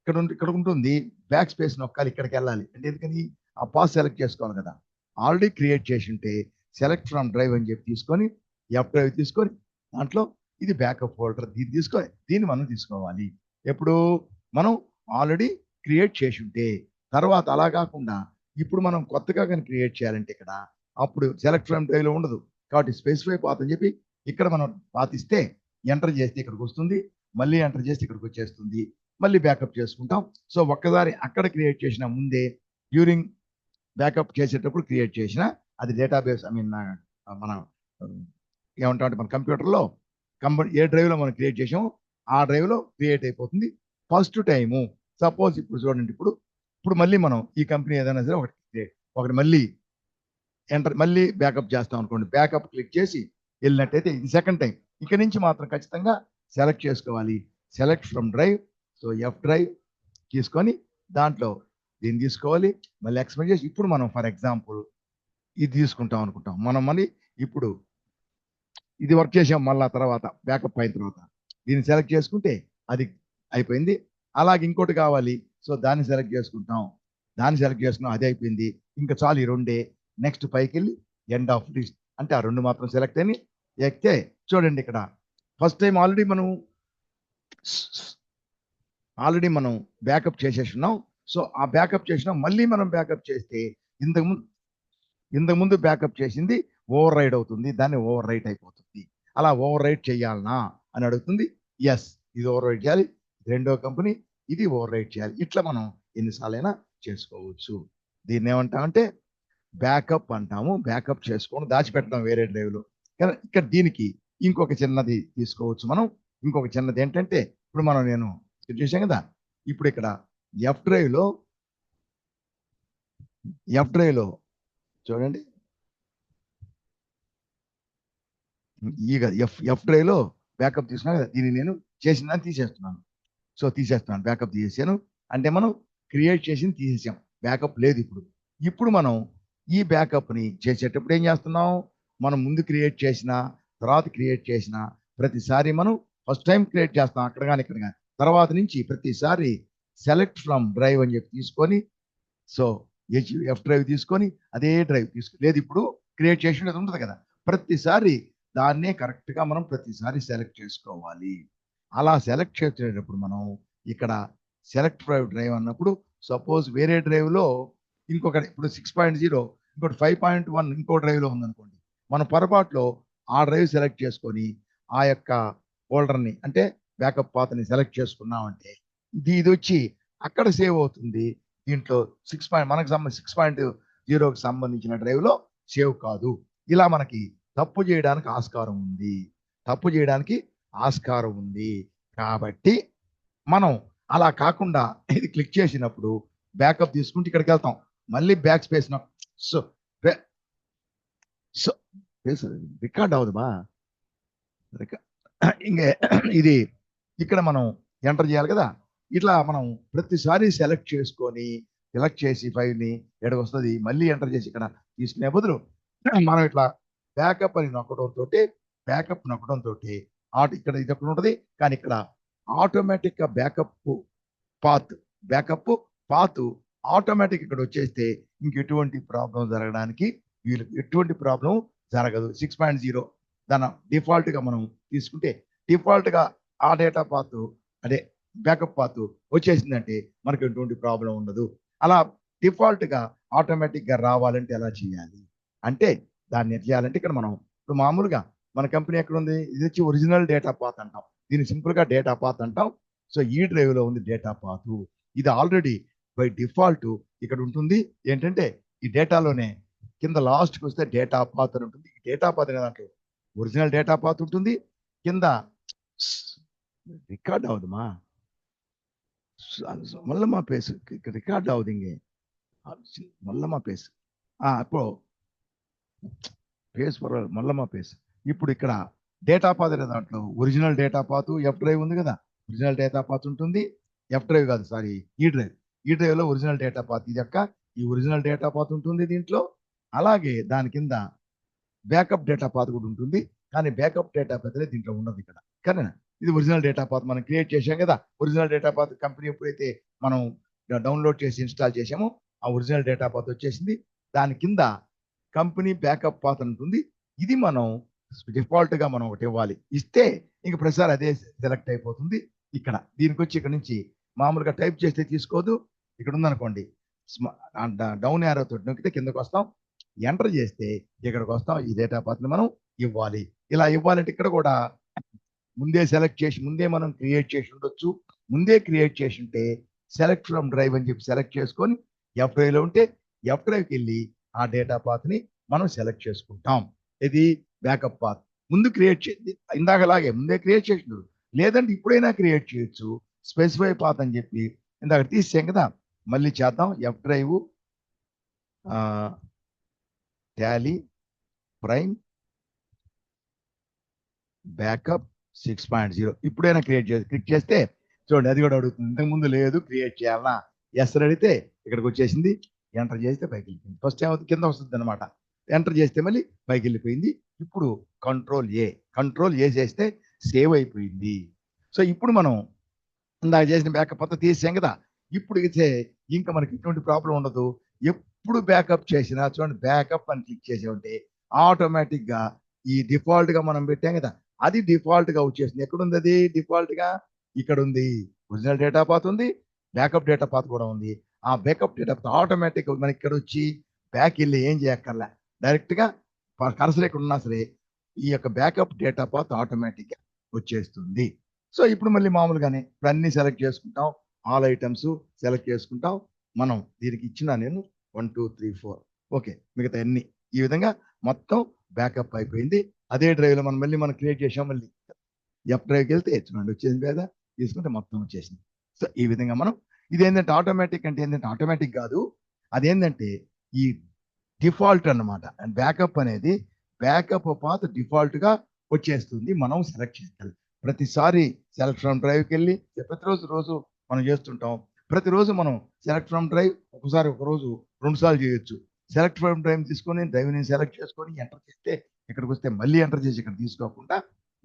ఇక్కడ ఉంటుంది బ్యాక్ స్పేస్ నొక్కాలి, ఇక్కడికి వెళ్ళాలి. అంటే ఎందుకని ఆ పాస్ సెలెక్ట్ చేసుకోవాలి కదా. ఆల్రెడీ క్రియేట్ చేసి ఉంటే సెలెక్ట్ ఫ్రమ్ డ్రైవ్ అని చెప్పి తీసుకొని ఎఫ్ డ్రైవ్ తీసుకొని దాంట్లో ఇది బ్యాకప్ ఫోల్డర్ దీన్ని మనం తీసుకోవాలి. ఎప్పుడు మనం ఆల్రెడీ క్రియేట్ చేసి ఉంటే. తర్వాత అలా కాకుండా ఇప్పుడు మనం కొత్తగా కానీ క్రియేట్ చేయాలంటే ఇక్కడ అప్పుడు సెలెక్ట్ ఫ్రమ్ డ్రైవ్లో ఉండదు కాబట్టి స్పెసిఫై పాత్ అని చెప్పి ఇక్కడ మనం పాతిస్తే ఎంటర్ చేస్తే ఇక్కడికి వస్తుంది, మళ్ళీ ఎంటర్ చేస్తే ఇక్కడికి వచ్చేస్తుంది, మళ్ళీ బ్యాకప్ చేసుకుంటాం. సో ఒక్కసారి అక్కడ క్రియేట్ చేసిన ముందే డ్యూరింగ్ బ్యాకప్ చేసేటప్పుడు క్రియేట్ చేసిన అది డేటాబేస్ మన ఏమంటామంటే మన కంప్యూటర్లో ఏ డ్రైవ్లో మనం క్రియేట్ చేసామో ఆ డ్రైవ్లో క్రియేట్ అయిపోతుంది ఫస్ట్ టైము. సపోజ్ ఇప్పుడు చూడండి, ఇప్పుడు మళ్ళీ మనం ఈ కంపెనీ ఏదైనా సరే ఒకటి మళ్ళీ బ్యాకప్ చేస్తాం అనుకోండి. బ్యాకప్ క్లిక్ చేసి వెళ్ళినట్టయితే ఇది సెకండ్ టైం. ఇక్కడి నుంచి మాత్రం ఖచ్చితంగా సెలెక్ట్ చేసుకోవాలి. Select from drive. So F drive తీసుకొని దాంట్లో దీన్ని తీసుకోవాలి, మళ్ళీ ఎక్స్పెండ్ చేసి ఇప్పుడు మనం ఫర్ ఎగ్జాంపుల్ ఇది తీసుకుంటాం అనుకుంటాం. మనం మళ్ళీ ఇప్పుడు ఇది వర్క్ చేసాం, మళ్ళా తర్వాత బ్యాకప్ అయిన తర్వాత దీన్ని సెలెక్ట్ చేసుకుంటే అది అయిపోయింది. అలాగే ఇంకోటి కావాలి, సో దాన్ని సెలెక్ట్ చేసుకుంటాం, అది అయిపోయింది. ఇంకా చాలు ఈ రెండే. నెక్స్ట్ పైకి వెళ్ళి ఎండ్ ఆఫ్ లిస్ట్ అంటే ఆ రెండు మాత్రం సెలెక్ట్ అని ఎక్కితే చూడండి ఇక్కడ ఫస్ట్ టైం ఆల్రెడీ మనం బ్యాకప్ చేసేస్తున్నాం. సో ఆ బ్యాకప్ చేసినాం, మళ్ళీ మనం బ్యాకప్ చేస్తే ఇంతకుముందు బ్యాకప్ చేసింది ఓవర్ రైడ్ అవుతుంది, దాన్ని ఓవర్ రైట్ అయిపోతుంది. అలా ఓవర్ రైట్ చేయాలనా అని అడుగుతుంది. ఎస్, ఇది ఓవర్ రైట్ చేయాలి, రెండో కంపెనీ ఇది ఓవర్ రైట్ చేయాలి. ఇట్లా మనం ఎన్నిసార్లైనా చేసుకోవచ్చు. దీన్ని ఏమంటామంటే బ్యాకప్ అంటాము. బ్యాకప్ చేసుకొని దాచిపెట్టడం వేరే డ్రైవ్లో. కానీ ఇక్కడ దీనికి ఇంకొక చిన్నది తీసుకోవచ్చు మనం. ఇంకొక చిన్నది ఏంటంటే ఇప్పుడు నేను చేసాం కదా, ఇప్పుడు ఇక్కడ ఎఫ్ డ్రైవ్లో చూడండి, ఎఫ్ డ్రైవ్లో బ్యాకప్ తీసుకున్నాను కదా, దీన్ని నేను చేసిందని తీసేస్తున్నాను. సో తీసేస్తున్నాను, బ్యాకప్ తీసేసాను. అంటే మనం క్రియేట్ చేసింది తీసేసాం, బ్యాకప్ లేదు. ఇప్పుడు మనం ఈ బ్యాకప్ని చేసేటప్పుడు ఏం చేస్తున్నాం? మనం ముందు క్రియేట్ చేసిన తర్వాత క్రియేట్ చేసిన ప్రతిసారి మనం ఫస్ట్ టైం క్రియేట్ చేస్తాం అక్కడ కానీ ఇక్కడ కానీ. తర్వాత నుంచి ప్రతిసారి సెలెక్ట్ ఫ్రమ్ డ్రైవ్ అని చెప్పి తీసుకొని, సో ఎఫ్ డ్రైవ్ తీసుకొని అదే డ్రైవ్ లేదు ఇప్పుడు క్రియేట్ చేసినది ఉంటుంది కదా, ప్రతిసారి దాన్నే కరెక్ట్గా మనం ప్రతిసారి సెలెక్ట్ చేసుకోవాలి. అలా సెలెక్ట్ చేసేటప్పుడు మనం ఇక్కడ సెలెక్ట్ డ్రైవ్ అన్నప్పుడు సపోజ్ వేరే డ్రైవ్లో ఇంకొకటి ఇప్పుడు 6.0 ఇంకోటి 5.1 ఇంకో డ్రైవ్లో ఉందనుకోండి, మన పొరపాటులో ఆ డ్రైవ్ సెలెక్ట్ చేసుకొని ఆ యొక్క ఫోల్డర్ని అంటే బ్యాకప్ పాత్ని సెలెక్ట్ చేసుకున్నామంటే ఇది వచ్చి అక్కడ సేవ్ అవుతుంది. దీంట్లో మనకు 6.0కి సంబంధించిన డ్రైవ్లో సేవ్ కాదు. ఇలా మనకి తప్పు చేయడానికి ఆస్కారం ఉంది. కాబట్టి మనం అలా కాకుండా ఇది క్లిక్ చేసినప్పుడు బ్యాకప్ తీసుకుంటే ఇక్కడికి వెళ్తాం. మళ్ళీ backspace so so record అవుదమ్మా. ఇంకే ఇది ఇక్కడ మనం ఎంటర్ చేయాలి కదా. ఇట్లా మనం ప్రతిసారి సెలెక్ట్ చేసి ఫైల్ని ఎక్కడికి వస్తుంది మళ్ళీ ఎంటర్ చేసి ఇక్కడ తీసుకునే బదులు మనం ఇట్లా బ్యాకప్ అని నొక్కడంతో ఇక్కడ ఇది ఎక్కడ ఉంటుంది, కానీ ఇక్కడ ఆటోమేటిక్గా బ్యాకప్ పాత్ ఆటోమేటిక్ ఇక్కడ వచ్చేస్తే ఇంకెటువంటి ప్రాబ్లం జరగడానికి ఎటువంటి ప్రాబ్లం జరగదు. 6.0 దాని డిఫాల్ట్గా మనం తీసుకుంటే డిఫాల్ట్గా ఆ డేటా పాత్ అదే బ్యాకప్ పాత్ వచ్చేసిందంటే మనకు ఎటువంటి ప్రాబ్లం ఉండదు. అలా డిఫాల్ట్గా ఆటోమేటిక్గా రావాలంటే ఎలా చేయాలి అంటే దాన్ని ఎట్లా చేయాలంటే ఇక్కడ మనం ఇప్పుడు మామూలుగా మన కంపెనీ ఎక్కడ ఉంది, ఇది వచ్చి ఒరిజినల్ డేటా పాత్ అంటాం, దీన్ని సింపుల్గా డేటా పాత్ అంటాం. సో ఈ డ్రైవ్లో ఉంది డేటా పాత్. ఇది ఆల్రెడీ బై డిఫాల్ట్ ఇక్కడ ఉంటుంది. ఏంటంటే ఈ డేటాలోనే కింద లాస్ట్కి వస్తే డేటా పాత్ అని ఉంటుంది. ఈ డేటా పాత్ అనే దాంట్లో ఒరిజినల్ డేటా పాత్ ఉంటుంది. కింద రికార్డ్ అవుదమ్మా, మల్లమ్మ పేసు రికార్డ్ అవుదు ఇంకే మల్లమ్మ పేసు ఇప్పుడు పేసు పర్వాలేదు మల్లమ్మ పేసు. ఇప్పుడు ఇక్కడ డేటా పాత్ అనే దాంట్లో original data path F drive ఉంది కదా, ఒరిజినల్ డేటా పాత్ ఉంటుంది. ఎఫ్ డ్రైవ్ కాదు సారీ ఈ డ్రైవ్లో ఒరిజినల్ డేటా పాత్ ఇది యొక్క ఈ ఒరిజినల్ డేటా పాత్ ఉంటుంది దీంట్లో. అలాగే దాని కింద బ్యాకప్ డేటా పాత్ కూడా ఉంటుంది, కానీ బ్యాకప్ డేటా పాత్ దీంట్లో ఉండదు ఇక్కడ. కానీ ఇది ఒరిజినల్ డేటా పాత్ మనం క్రియేట్ చేసాం కదా. ఒరిజినల్ డేటా పాత్ కంపెనీ ఎప్పుడైతే మనం డౌన్లోడ్ చేసి ఇన్స్టాల్ చేసామో ఆ ఒరిజినల్ డేటా పాత్ వచ్చేసింది. దాని కింద కంపెనీ బ్యాకప్ పాత్ ఉంటుంది. ఇది మనం డిఫాల్ట్గా మనం ఒకటి ఇవ్వాలి. ఇస్తే ఇంక ప్రతిసారి అదే సెలెక్ట్ అయిపోతుంది. ఇక్కడ దీనికి వచ్చి ఇక్కడ నుంచి మామూలుగా టైప్ చేస్తే తీసుకోదు. ఇక్కడ ఉందనుకోండి డౌన్ యారో తోటి నొక్కితే కిందకు వస్తాం, ఎంటర్ చేస్తే ఇక్కడికి వస్తాం. ఈ డేటా పాత్ని మనం ఇవ్వాలి. ఇలా ఇవ్వాలంటే ఇక్కడ కూడా ముందే సెలెక్ట్ చేసి ముందే మనం క్రియేట్ చేసి ఉండొచ్చు. ముందే క్రియేట్ చేసి ఉంటే సెలెక్ట్ ఫ్రమ్ డ్రైవ్ అని చెప్పి సెలెక్ట్ చేసుకొని ఎఫ్ డ్రైవ్లో ఉంటే ఎఫ్ డ్రైవ్కి వెళ్ళి ఆ డేటా పాత్ని మనం సెలెక్ట్ చేసుకుంటాం. ఇది బ్యాకప్ పాత్ ముందు క్రియేట్ చేసి ఇందాకలాగే ముందే క్రియేట్ చేసిండు, లేదంటే ఇప్పుడైనా క్రియేట్ చేయొచ్చు. స్పెసిఫై పాత్ అని చెప్పి ఇందాక తీసాం కదా, మళ్ళీ చేద్దాం. F drive Tally prime backup 6.0 ఇప్పుడైనా క్లిక్ చేస్తే చూడండి అది కూడా అడుగుతుంది. ఇంతకుముందు లేదు క్రియేట్ చేయాలన్నా ఎస్ అడిగితే ఇక్కడికి వచ్చేసింది. ఎంటర్ చేస్తే పైకి వెళ్ళిపోయింది. ఫస్ట్ ఏమవుతుంది కింద వస్తుంది అనమాట. ఎంటర్ చేస్తే మళ్ళీ పైకి వెళ్ళిపోయింది. ఇప్పుడు కంట్రోల్ ఏ చేస్తే సేవ్ అయిపోయింది. సో ఇప్పుడు మనం ఇందాక చేసిన బ్యాకప్ అంతా తీసాం కదా. ఇప్పుడు ఇచ్చే ఇంకా మనకి ఎటువంటి ప్రాబ్లం ఉండదు. ఎప్పుడు బ్యాకప్ చేసినా చూడండి బ్యాకప్ అని క్లిక్ చేసే ఉంటే ఆటోమేటిక్గా ఈ డిఫాల్ట్గా మనం పెట్టాం కదా అది డిఫాల్ట్గా వచ్చేసింది. ఎక్కడుంది అది డిఫాల్ట్గా? ఇక్కడ ఉంది. ఒరిజినల్ డేటా పాత్ ఉంది, బ్యాకప్ డేటా పాత్ కూడా ఉంది. ఆ బ్యాకప్ డేటా పాత్ ఆటోమేటిక్గా మనకి ఇక్కడ వచ్చి బ్యాక్ వెళ్ళి ఏం చేయక్కర్లే, డైరెక్ట్గా కర్సర్ ఎక్కడ ఉన్నా సరే ఈ యొక్క బ్యాకప్ డేటా పాత్ ఆటోమేటిక్గా వచ్చేస్తుంది. సో ఇప్పుడు మళ్ళీ మామూలుగానే ఇప్పుడు అన్ని సెలెక్ట్ చేసుకుంటాం, ఆల్ ఐటమ్స్ సెలెక్ట్ చేసుకుంటాం. మనం దీనికి ఇచ్చిన నేను 1 2 3 4 ఓకే, మిగతా అన్ని ఈ విధంగా మొత్తం బ్యాకప్ అయిపోయింది. అదే డ్రైవ్లో మనం క్రియేట్ చేసాం. మళ్ళీ ఎఫ్ డ్రైవ్కి వెళ్తే చూడండి వచ్చేసింది కదా, తీసుకుంటే మొత్తం వచ్చేసింది. సో ఈ విధంగా మనం ఇదేంటంటే ఆటోమేటిక్ అంటే ఏంటంటే ఆటోమేటిక్ కాదు, అదేంటంటే ఈ డిఫాల్ట్ అన్నమాట. అండ్ బ్యాకప్ అనేది బ్యాకప్ పాత్ డిఫాల్ట్గా వచ్చేస్తుంది. మనం సెలెక్ట్ చేయాలి. ప్రతిసారి సెలెక్ట్ ఫ్రమ్ డ్రైవ్కి వెళ్ళి ప్రతిరోజు మనం చేస్తుంటాం. ప్రతిరోజు మనం సెలెక్ట్ ఫ్రమ్ డ్రైవ్ ఒక రోజు 2 సార్లు చేయొచ్చు. సెలెక్ట్ ఫ్రమ్ డ్రైవ్ తీసుకొని డ్రైవ్ని సెలెక్ట్ చేసుకొని ఎంటర్ చేస్తే ఇక్కడికి వస్తే మళ్ళీ ఎంటర్ చేసి ఇక్కడ తీసుకోకుండా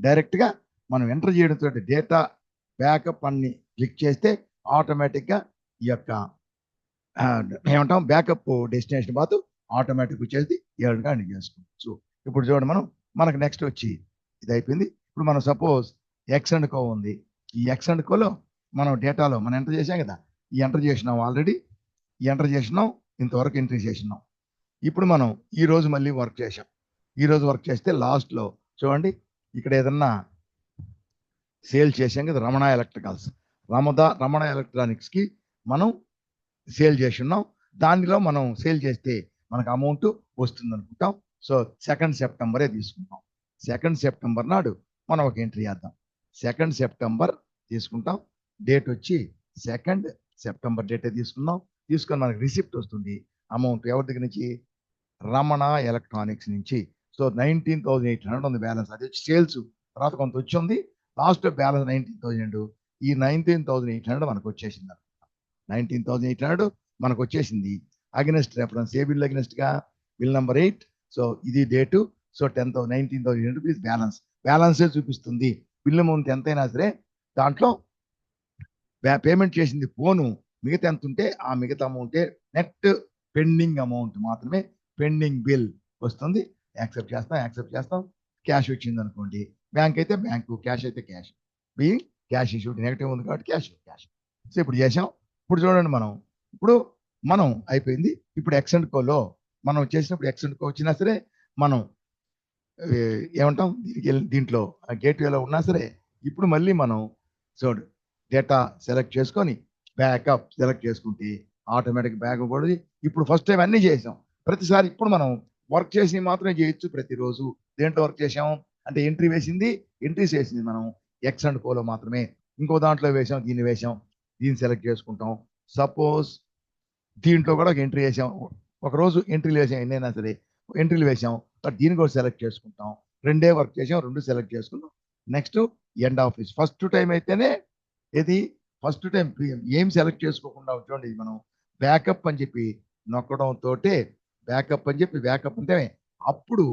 డైరెక్ట్గా మనం ఎంటర్ చేయడంతో డేటా బ్యాకప్ అన్ని క్లిక్ చేస్తే ఆటోమేటిక్గా ఈ యొక్క ఏమంటాం బ్యాకప్ డెస్టినేషన్ పాత్ ఆటోమేటిక్ వచ్చేసి ఏడుగా అన్ని చేసుకోవచ్చు. ఇప్పుడు చూడండి మనం మనకు నెక్స్ట్ వచ్చి ఇది అయిపోయింది. ఇప్పుడు మనం సపోజ్ ఎక్స్ అండ్ కో ఉంది. ఈ ఎక్స్ అండ్ కోలో మనం డేటాలో మనం ఎంటర్ చేసాం కదా, ఈ ఎంటర్ చేసినాం ఆల్రెడీ, ఈ ఎంటర్ చేసినాం, ఇంతవరకు ఎంట్రీ చేసినాం. ఇప్పుడు మనం ఈ రోజు మళ్ళీ వర్క్ చేసాం. ఈ రోజు వర్క్ చేస్తే లాస్ట్లో చూడండి, ఇక్కడ ఏదన్నా సేల్ చేసాం కదా, రమణ ఎలక్ట్రికల్స్, రమణ ఎలక్ట్రానిక్స్కి మనం సేల్ చేసి ఉన్నాం. దానిలో మనం సేల్ చేస్తే మనకు అమౌంట్ వస్తుంది అనుకుంటాం. సో 2 సెప్టెంబరే తీసుకుంటాం. 2 సెప్టెంబర్ నాడు మనం ఒక ఎంట్రీ చేద్దాం. 2 సెప్టెంబర్ తీసుకుంటాం. డేట్ వచ్చి 2 సెప్టెంబర్ డేటే తీసుకుందాం. తీసుకొని మనకు రిసిప్ట్ వస్తుంది. అమౌంట్ ఎవరి దగ్గర నుంచి? రమణ ఎలక్ట్రానిక్స్ నుంచి. సో 19,800 ఉంది బ్యాలెన్స్. అది వచ్చి సేల్స్. తర్వాత కొంత వచ్చి ఉంది. Last balance 19,000. ఈ 19,800 మనకు వచ్చేసింది. 19,800 మనకు వచ్చేసింది. అగెనెస్ట్ రెఫరెన్స్ ఏ బిల్ అగెనెస్ట్ గా? Bill number 8. సో ఇది డేటు. So 19,800 rupees balance. బ్యాలెన్సే చూపిస్తుంది. బిల్ అమౌంట్ ఎంతైనా సరే దాంట్లో పేమెంట్ చేసింది పోను మిగతా ఎంత ఉంటే ఆ మిగతా అమౌంటే నెట్ పెండింగ్ అమౌంట్ మాత్రమే పెండింగ్ బిల్ వస్తుంది. యాక్సెప్ట్ చేస్తాం. క్యాష్ వచ్చింది అనుకోండి, బ్యాంక్ అయితే బ్యాంకు, క్యాష్ అయితే క్యాష్. క్యాష్ ఇష్యూడ్ నెగటివ్ ఉంది కాబట్టి క్యాష్. సో ఇప్పుడు చేసాం. ఇప్పుడు చూడండి, మనం అయిపోయింది. ఇప్పుడు ఎక్స్ అండ్ కోలో మనం చేసినప్పుడు ఎక్స్ అండ్ కో వచ్చినా సరే మనం ఏమంటాం, దీంట్లో గేట్వేలో ఉన్నా సరే ఇప్పుడు మళ్ళీ మనం చూడు డేటా సెలెక్ట్ చేసుకొని బ్యాకప్ సెలెక్ట్ చేసుకుంటే ఆటోమేటిక్ బ్యాకప్ కూడా. ఇప్పుడు ఫస్ట్ టైం అన్నీ చేసాం. ప్రతిసారి ఇప్పుడు మనం వర్క్ చేసి మాత్రమే చేయొచ్చు. ప్రతిరోజు దేంట్లో వర్క్ చేసాం అంటే ఎంట్రీస్ వేసింది మనం ఎక్స్ అండ్ కోలో మాత్రమే. ఇంకో దాంట్లో వేసాం, దీన్ని సెలెక్ట్ చేసుకుంటాం. సపోజ్ దీంట్లో కూడా ఒక ఎంట్రీ వేసాం. ఒకరోజు ఎంట్రీలు వేసాం, ఎన్నైనా సరే ఎంట్రీలు వేసాం. దీన్ని కూడా సెలెక్ట్ చేసుకుంటాం. 2 వర్క్ చేసాం, 2 సెలెక్ట్ చేసుకుంటాం. Next end office. First time అయితేనే ఫస్ట్ టైం ఏం సెలెక్ట్ చేసుకోకుండా చూడండి, మనం బ్యాకప్ అని చెప్పి నొక్కడం తోటే బ్యాకప్ అంటే అప్పుడు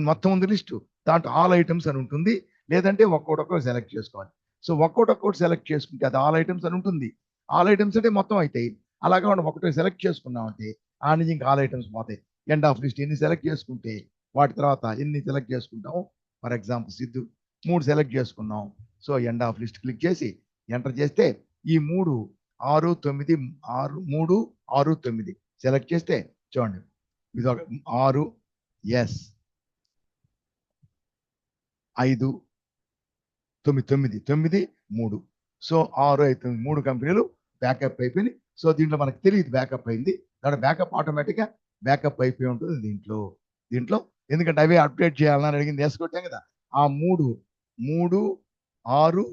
మొత్తం ఉంది లిస్టు. దాంట్లో ఆల్ ఐటమ్స్ అని ఉంటుంది. లేదంటే ఒక్కొక్కటి సెలెక్ట్ చేసుకోవాలి. సో ఒక్కొక్కటి సెలెక్ట్ చేసుకుంటే అది ఆల్ ఐటమ్స్ అని ఉంటుంది. ఆల్ ఐటమ్స్ అంటే మొత్తం అవుతాయి. అలాగా మనం ఒకటి సెలెక్ట్ చేసుకున్నామంటే ఆ నుంచి ఇంకా ఆల్ ఐటమ్స్ పోతాయి. ఎండ్ ఆఫ్ లిస్ట్ ఎన్ని సెలెక్ట్ చేసుకుంటే వాటి తర్వాత ఎన్ని సెలెక్ట్ చేసుకుంటాము. ఫర్ ఎగ్జాంపుల్ సిద్ధు 3 సెలెక్ట్ చేసుకున్నాం. So end of list click చేసి ఎంటర్ చేస్తే ఈ 3 6 9 3 6 9 సెలెక్ట్ చేస్తే చూడండి, ఇది 6 ఎస్ 5 9 3. సో 6 5 3 కంపెనీలు బ్యాకప్ అయిపోయినాయి. సో దీంట్లో మనకు తెలియదు బ్యాకప్ అయింది. దాని బ్యాకప్ ఆటోమేటిక్గా బ్యాకప్ అయిపోయి ఉంటుంది దీంట్లో. ఎందుకంటే అవే అప్డేట్ చేయాలని అడిగింది, వేసుకొట్టాం కదా. ఆ 3 6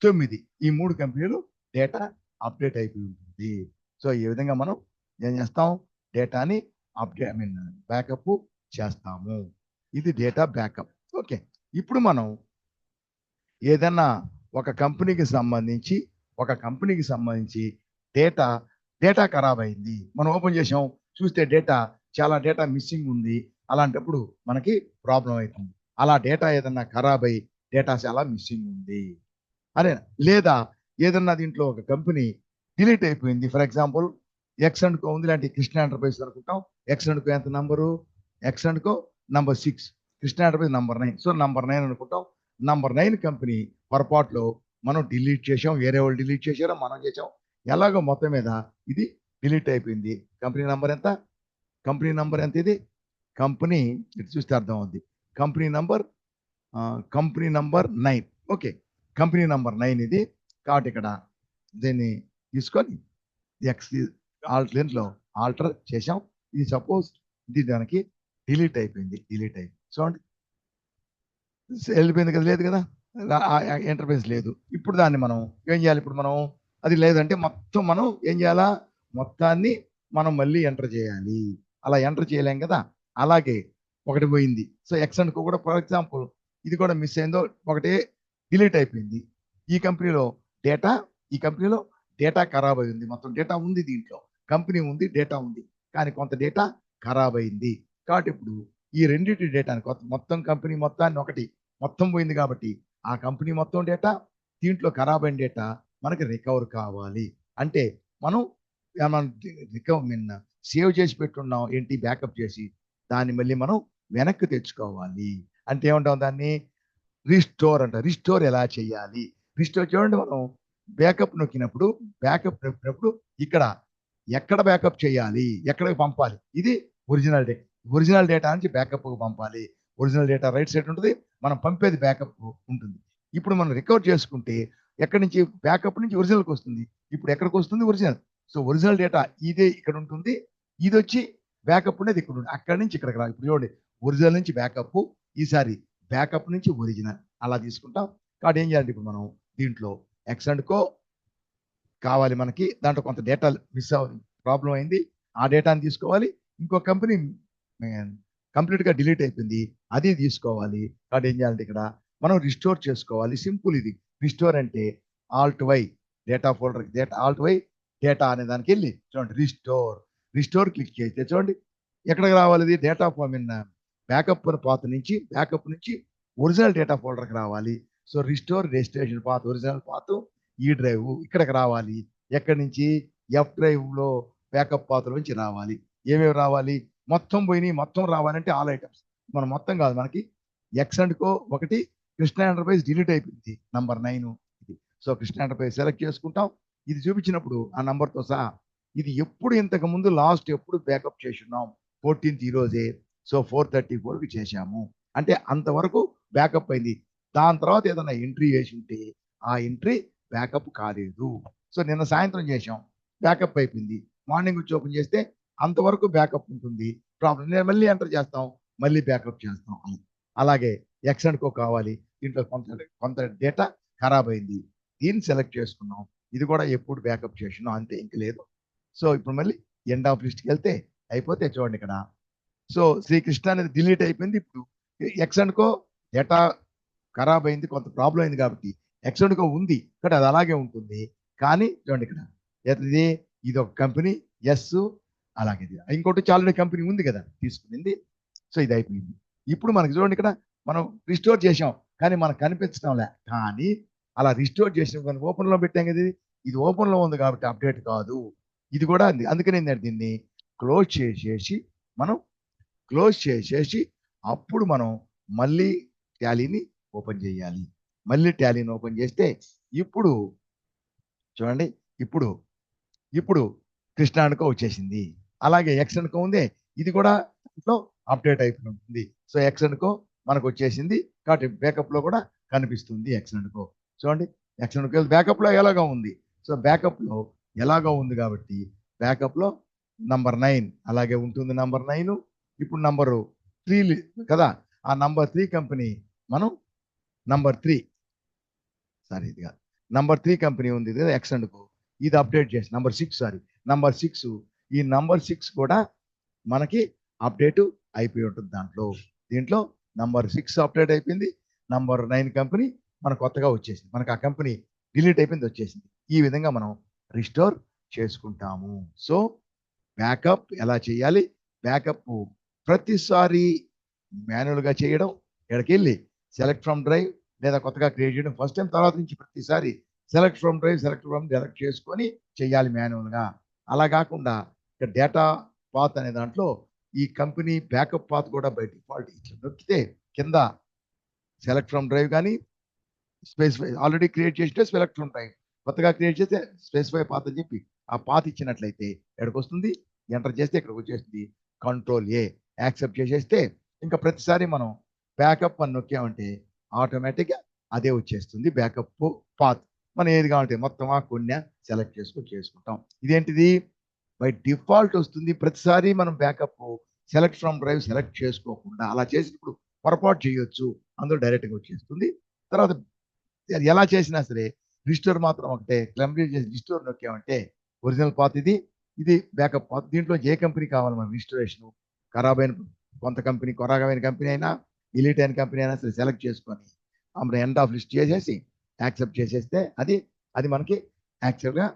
9 ఈ 3 కంపెనీలు డేటా అప్డేట్ అయిపోయి ఉంటుంది. సో ఈ విధంగా మనం ఏం చేస్తాం, డేటాని బ్యాకప్ చేస్తాము. ఇది డేటా బ్యాకప్. ఓకే, ఇప్పుడు మనం ఏదన్నా ఒక కంపెనీకి సంబంధించి డేటా ఖరాబ్ అయింది, మనం ఓపెన్ చేసాం, చూస్తే చాలా డేటా మిస్సింగ్ ఉంది. అలాంటప్పుడు మనకి ప్రాబ్లం అవుతుంది. అలా డేటా ఏదన్నా ఖరాబ్ అయ్యి డేటా చాలా మిస్సింగ్ ఉంది అరే, లేదా ఏదన్నా దీంట్లో ఒక కంపెనీ డిలీట్ అయిపోయింది. For example X and co ఉంది, ఇలాంటి కృష్ణ ఎంటర్ప్రైజ్ అనుకుంటాం. ఎక్స్ అండ్ కో ఎంత number? X and co number 6, Krishna enterprise number 9. So number 9 అనుకుంటాం. నంబర్ 9 కంపెనీ పొరపాటులో మనం డిలీట్ చేసాం, వేరే వాళ్ళు డిలీట్ చేశారో మనం చేసాం, ఎలాగో మొత్తం మీద ఇది డిలీట్ అయిపోయింది. కంపెనీ నంబర్ ఎంత ఇది? కంపెనీ ఇటు చూస్తే అర్థం అవుద్ది. Company number 9. Okay, company number 9 ఇది. కాబట్టి ఇక్కడ దీన్ని తీసుకొని ఎక్స్ దీంట్లో ఆల్టర్ చేసాం. ఇది సపోజ్ ఇది దానికి డిలీట్ అయిపోయింది. చూడండి, వెళ్ళిపోయింది కదా, లేదు కదా, ఇంటర్ఫేస్ లేదు. ఇప్పుడు దాన్ని మనం ఏం చేయాలి? ఇప్పుడు మనం అది లేదంటే మొత్తం మనం ఏం చేయాలా? మొత్తాన్ని మనం మళ్ళీ ఎంటర్ చేయాలి. అలా ఎంటర్ చేయలేం కదా. అలాగే ఒకటి పోయింది. సో ఎక్స్ అండ్ కో కూడా ఫర్ ఎగ్జాంపుల్ ఇది కూడా మిస్ అయిందో, ఒకటి డిలీట్ అయిపోయింది. ఈ కంపెనీలో డేటా ఖరాబ్ అయింది. మొత్తం డేటా ఉంది దీంట్లో, కంపెనీ ఉంది, డేటా ఉంది, కానీ కొంత డేటా ఖరాబ్ అయింది. కాబట్టి ఇప్పుడు ఈ రెండింటి డేటాని మొత్తం కంపెనీ మొత్తాన్ని ఒకటి మొత్తం పోయింది కాబట్టి ఆ కంపెనీ మొత్తం డేటా, దీంట్లో ఖరాబ్ అయిన డేటా మనకి రికవర్ కావాలి. అంటే మనం సేవ్ చేసి పెట్టున్నాం ఏంటి, బ్యాకప్ చేసి దాన్ని మళ్ళీ మనం వెనక్కి తెచ్చుకోవాలి. అంటే ఏమంటాం దాన్ని? రిస్టోర్ అంట. రిస్టోర్ ఎలా చేయాలి? రిస్టోర్ చూడండి, మనం బ్యాకప్ నొక్కినప్పుడు ఇక్కడ ఎక్కడ బ్యాకప్ చేయాలి, ఎక్కడికి పంపాలి, ఇది ఒరిజినల్ డేటా. ఒరిజినల్ డేటా నుంచి బ్యాకప్ పంపాలి. ఒరిజినల్ డేటా రైట్ సైడ్ ఉంటుంది, మనం పంపేది బ్యాకప్ ఉంటుంది. ఇప్పుడు మనం రికవర్ చేసుకుంటే ఎక్కడి నుంచి? బ్యాకప్ నుంచి ఒరిజినల్కి వస్తుంది. ఇప్పుడు ఎక్కడికి వస్తుంది? ఒరిజినల్. సో ఒరిజినల్ డేటా ఇదే ఇక్కడ ఉంటుంది, ఇది వచ్చి బ్యాకప్ అనేది ఇక్కడ ఉంటుంది. అక్కడి నుంచి ఇక్కడికి రాదు. ఇప్పుడు చూడండి, ఒరిజినల్ నుంచి బ్యాకప్, ఈసారి బ్యాకప్ నుంచి ఒరిజినల్ అలా తీసుకుంటాం. కాబట్టి ఏం చేయాలి? ఇప్పుడు మనం దీంట్లో ఎక్స్ అండ్ కో కావాలి మనకి, దాంట్లో కొంత డేటా మిస్ అవ్వాలి, ప్రాబ్లం అయింది, ఆ డేటాని తీసుకోవాలి. ఇంకో కంపెనీ కంప్లీట్ గా డిలీట్ అయిపోయింది, అది తీసుకోవాలి. కాబట్టి ఏం చేయాలంటే ఇక్కడ మనం రిస్టోర్ చేసుకోవాలి. సింపుల్ ఇది. రిస్టోర్ అంటే alt Y, data folder data, alt Y data అనే దానికి వెళ్ళి చూడండి, రిస్టోర్ క్లిక్ చేస్తే చూడండి ఎక్కడికి రావాలి? ఇది డేటా బ్యాకప్ నుంచి ఒరిజినల్ డేటా ఫోల్డర్కి రావాలి. So restore destination path, original path ఈ డ్రైవ్ ఇక్కడికి రావాలి. ఎక్కడి నుంచి? ఎఫ్ డ్రైవ్ లో బ్యాకప్ పాత్ నుంచి రావాలి. ఏమేమి రావాలి? మొత్తం పోయినాయి, మొత్తం రావాలంటే ఆల్ ఐటమ్స్. మనం మొత్తం కాదు, మనకి ఎక్స్ అండ్ కో ఒకటి, కృష్ణ ఎంటర్ప్రైజ్ డిలీట్ అయిపోయింది, నంబర్ 9 ఇది. సో కృష్ణ ఎంటర్ప్రైజ్ సెలెక్ట్ చేసుకుంటాం. ఇది చూపించినప్పుడు ఆ నంబర్తో సహా ఇది ఎప్పుడు ఇంతకు ముందు లాస్ట్ ఎప్పుడు బ్యాకప్ చేసి ఉన్నాం, 14th ఈ రోజే. సో 434కి చేశాము అంటే అంతవరకు బ్యాకప్ అయింది. దాని తర్వాత ఏదైనా ఎంట్రీ చేసి ఉంటే ఆ ఎంట్రీ బ్యాకప్ కాలేదు. సో నిన్న సాయంత్రం చేసాం, బ్యాకప్ అయిపోయింది. మార్నింగ్ వచ్చి ఓపెన్ చేస్తే అంతవరకు బ్యాకప్ ఉంటుంది. ప్రాబ్లం నేను మళ్ళీ ఎంటర్ చేస్తాం, మళ్ళీ బ్యాకప్ చేస్తాం. అలాగే ఎక్స్ అండ్ కో కావాలి, దీంట్లో కొంత డేటా ఖరాబ్ అయింది, దీన్ని సెలెక్ట్ చేసుకున్నాం. ఇది కూడా ఎప్పుడు బ్యాకప్ చేసినాం, అంతే, ఇంక లేదు. సో ఇప్పుడు మళ్ళీ ఎండ్ ఆఫ్ లిస్ట్కి వెళ్తే అయిపోతే చూడండి ఇక్కడ. సో శ్రీకృష్ణ అనేది డిలీట్ అయిపోయింది. ఇప్పుడు ఎక్స్ అండ్ కో డేటా ఖరాబ్ అయింది, కొంత ప్రాబ్లం అయింది కాబట్టి ఎక్స్ అండ్ కో ఉంది, కానీ అది అలాగే ఉంటుంది. కానీ చూడండి ఇక్కడ ఇది, ఇది ఒక కంపెనీ ఎస్, అలాగే ఇంకోటి చాలా కంపెనీ ఉంది కదా తీసుకునింది. సో ఇది అయిపోయింది. ఇప్పుడు మనకి చూడండి ఇక్కడ మనం రిస్టోర్ చేసాం, కానీ మనకు కనిపించడంలే. కానీ అలా రిస్టోర్ చేసిన ఓపెన్ లో పెట్టాం కదా, ఇది ఓపెన్ లో ఉంది కాబట్టి అప్డేట్ కాదు. ఇది కూడా అందుకని ఏంటంటే దీన్ని క్లోజ్ చేసేసి అప్పుడు మనం మళ్ళీ టాలీని ఓపెన్ చేయాలి. మళ్ళీ టాలీని ఓపెన్ చేస్తే ఇప్పుడు చూడండి, ఇప్పుడు కృష్ణ అనుకో వచ్చేసింది. అలాగే ఎక్స్ అనుకో ఉంది, ఇది కూడా అప్డేట్ అయిపోయి ఉంటుంది. సో ఎక్స్ అనుకో మనకు వచ్చేసింది కాబట్టి బ్యాకప్ లో కూడా కనిపిస్తుంది ఎక్స్ అనుకో. చూడండి ఎక్స్ అనుకో బ్యాకప్ లో ఎలాగా ఉంది. సో బ్యాకప్ లో ఎలాగా ఉంది కాబట్టి బ్యాకప్ లో నంబర్ 9 అలాగే ఉంటుంది. నంబర్ 9 ఇప్పుడు నంబరు 3 కదా, ఆ నంబర్ 3 కంపెనీ మనం నంబర్ 3 ఇది కాదు, నంబర్ 3 కంపెనీ ఉంది కదా ఎక్స్ అనుకో, ఇది అప్డేట్ చేసి నంబర్ 6 నంబర్ 6, ఈ నంబర్ 6 కూడా మనకి అప్డేట్ అయిపోయి ఉంటుంది దీంట్లో నంబర్ 6 అప్డేట్ అయిపోయింది. నంబర్ 9 కంపెనీ మనకు కొత్తగా వచ్చేసింది, మనకు ఆ కంపెనీ డిలీట్ అయిపోయింది వచ్చేసింది. ఈ విధంగా మనం రిస్టోర్ చేసుకుంటాము. సో బ్యాకప్ ఎలా చేయాలి? బ్యాకప్ ప్రతిసారి మాన్యువల్గా చేయడం, ఇక్కడికి వెళ్ళి సెలెక్ట్ ఫ్రమ్ డ్రైవ్ లేదా కొత్తగా క్రియేట్ చేయడం ఫస్ట్ టైం, తర్వాత నుంచి ప్రతిసారి సెలెక్ట్ ఫ్రమ్ డ్రైవ్ సెలెక్ట్ చేసుకొని చేయాలి మాన్యువల్గా. అలా కాకుండా ఇక్కడ డేటా పాత్ అనే దాంట్లో ఈ కంపెనీ బ్యాకప్ పాత్ కూడా బై డిఫాల్ట్ ఇట్లా నొక్కితే కింద సెలెక్ట్ ఫ్రమ్ డ్రైవ్ కానీ స్పెసిఫై ఆల్రెడీ క్రియేట్ చేస్తే సెలెక్ట్ ఫ్రమ్ డ్రైవ్, కొత్తగా క్రియేట్ చేస్తే స్పెసిఫై పాత్ అని చెప్పి ఆ పాత్ ఇచ్చినట్లయితే ఎక్కడికి వస్తుంది, ఎంటర్ చేస్తే ఇక్కడికి వచ్చేస్తుంది. కంట్రోల్ ఏ యాక్సెప్ట్ చేసేస్తే ఇంకా ప్రతిసారి మనం బ్యాకప్ అని నొక్కామంటే ఆటోమేటిక్గా అదే వచ్చేస్తుంది బ్యాకప్ పాత్. మనం ఏది కావాలంటే మొత్తం కొన్ని సెలెక్ట్ చేసుకుంటాం. ఇదేంటిది బై డిఫాల్ట్ వస్తుంది. ప్రతిసారి మనం backup select from drive select చేసుకోకుండా అలా చేసినప్పుడు పొరపాటు చేయొచ్చు, అందులో డైరెక్ట్గా వచ్చేస్తుంది. తర్వాత ఎలా చేసినా సరే రిస్టోర్ మాత్రం ఒకటే, కంప్లీట్ చేసి రిస్టోర్ నొక్కామంటే ఒరిజినల్ పాత్ ఇది బ్యాకప్ పాత్. దీంట్లో ఏ కంపెనీ కావాలి మన రిజిస్ట్రేషన్, ఖరాబ్ అయిన కంపెనీ అయినా డిలీట్ అయిన కంపెనీ అయినా సరే సెలెక్ట్ చేసుకొని మనం ఎండ్ ఆఫ్ లిస్ట్ చేసేసి యాక్సెప్ట్ చేసేస్తే అది మనకి యాక్చువల్గా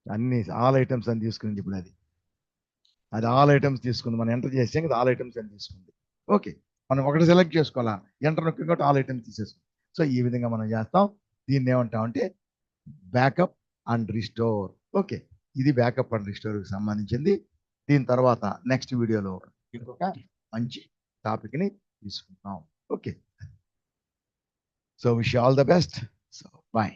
అన్ని ఆల్ ఐటమ్స్ అని తీసుకుంది. ఇప్పుడు అది ఆల్ ఐటమ్స్ తీసుకుంది, మనం ఎంటర్ చేసాం కదా, ఆల్ ఐటమ్స్ అని తీసుకుంది. ఓకే, మనం ఒకటి సెలెక్ట్ చేసుకోవాలా, ఎంటర్ నొక్కి కాబట్టి ఆల్ ఐటమ్స్ తీసేసుకుంది. సో ఈ విధంగా మనం చేస్తాం. దీన్ని ఏమంటామంటే బ్యాకప్ అండ్ రిస్టోర్. ఓకే, ఇది బ్యాకప్ అండ్ రిస్టోర్కి సంబంధించింది. దీని తర్వాత నెక్స్ట్ వీడియోలో ఇంకొక మంచి టాపిక్ ని తీసుకుంటాం. Okay, so wish all the best. So bye.